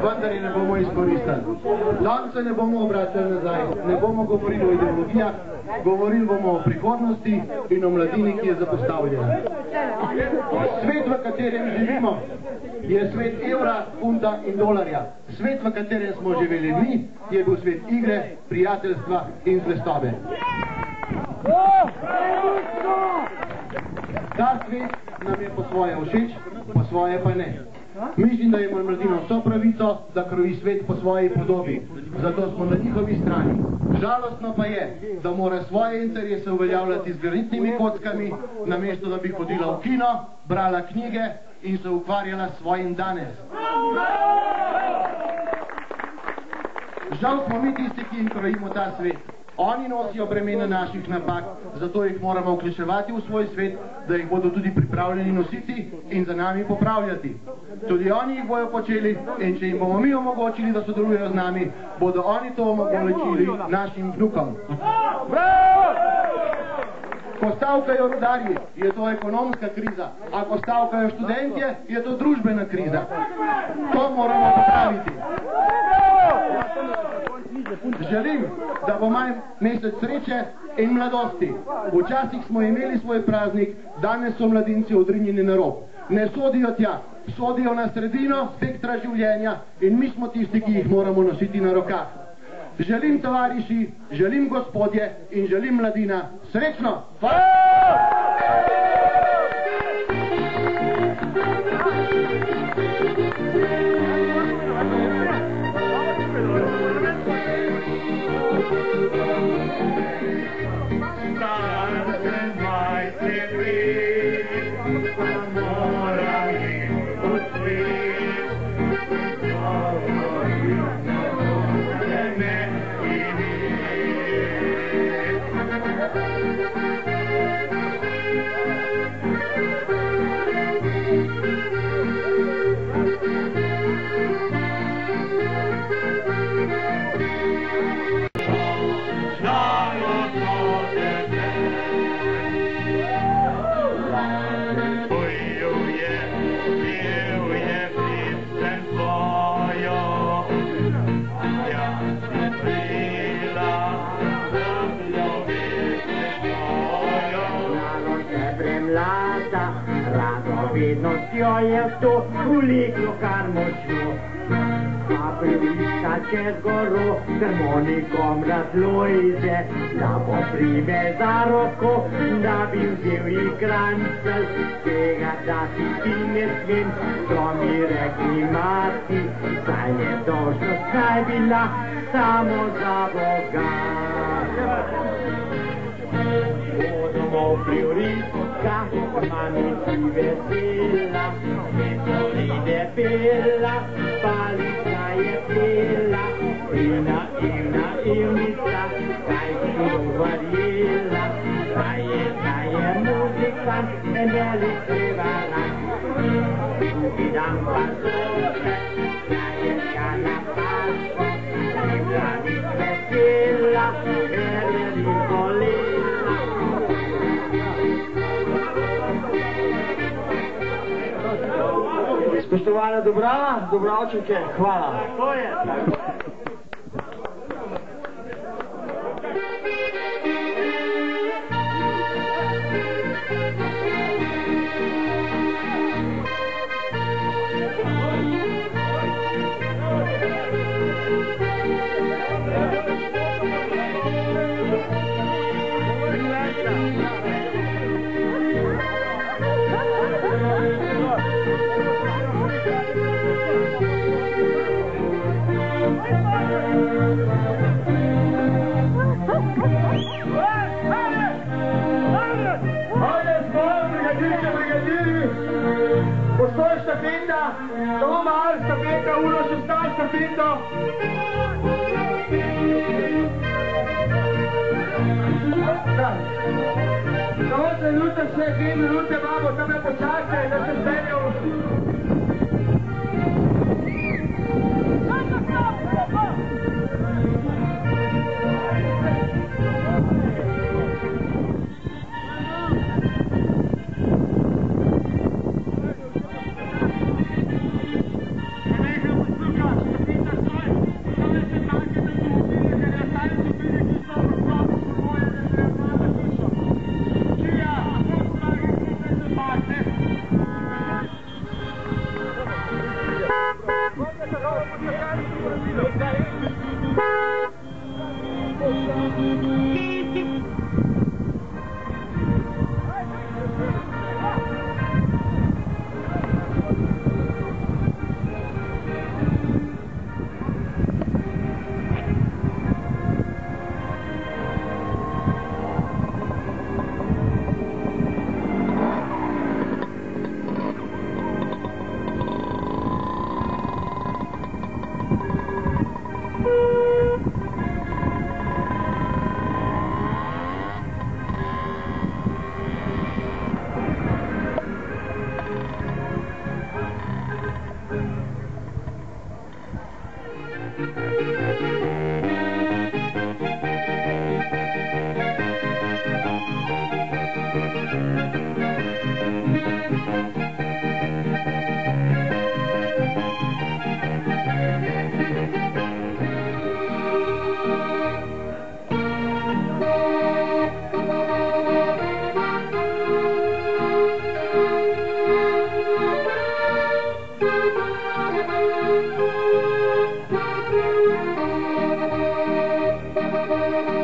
Vendar je ne bomo izkoristili. Danes se ne bomo obračali nazaj, ne bomo govorili o ideologijah, govorili bomo o prihodnosti in o mladini, ki je zapostavljena. Svet, v katerem živimo, je svet evra, funta in dolarja. Svet, v katerem smo živeli mi, je bil svet igre, prijateljstva in zvestobe. Ta svet nam je po svoje všeč, po svoje pa ne. Mislim, da ima mladina vso pravico, da kroji svet po svoji podobi. Zato smo na njihovi strani. Žalostno pa je, da mora svoje interese uveljavljati z granitnimi kockami, namesto da bi hodila v kino, brala knjige in se ukvarjala s svojim danes. Žal smo mi tisti, ki jim krojimo ta svet. Oni nosijo bremena naših napak, zato jih moramo vključevati v svoj svet, da jih bodo tudi pripravljeni nositi in za nami popravljati. Tudi oni jih bojo počeli in če jim bomo mi omogočili, da sodelujejo z nami, bodo oni to omogočili našim vnukom. Ko stavkajo rudarji, je to ekonomska kriza, a ko stavkajo študentje, je to družbena kriza. To moramo popraviti. Želim, da bo maj mesec sreče in mladosti. Včasih smo imeli svoj praznik, danes so mladinci odrinjeni na rob. Ne sodijo tja, sodijo na sredino spektra življenja in mi smo tisti, ki jih moramo nositi na rokah. Želim tovariši, želim gospodje in želim mladina. Srečno! Vednostjo je to veliko kar močno. pa priviška čez goro, harmonikom razlojze, da poprime za roko, da bi vzel igrancel, tega da ti ne smem, to mi rekli mati, saj je dolžnost naj bila samo za Boga. Domov prioritka, mami si vesela, veseli debela, palica je pela, ina ivnica, kaj bi govorila, da je muzikant, en velik prevarant, drugi dan pa zopet, da je na paško, bila ni vesela, ker je ni bolela. Spoštovana Dobrava, Dobravčanke, hvala. Tako je. Postoj štafeta, samo malo štafeta, uno še stal štafeto. Samo trenutek še, 2 minute imamo, tam je počakaj, da se zmenil. Thank you.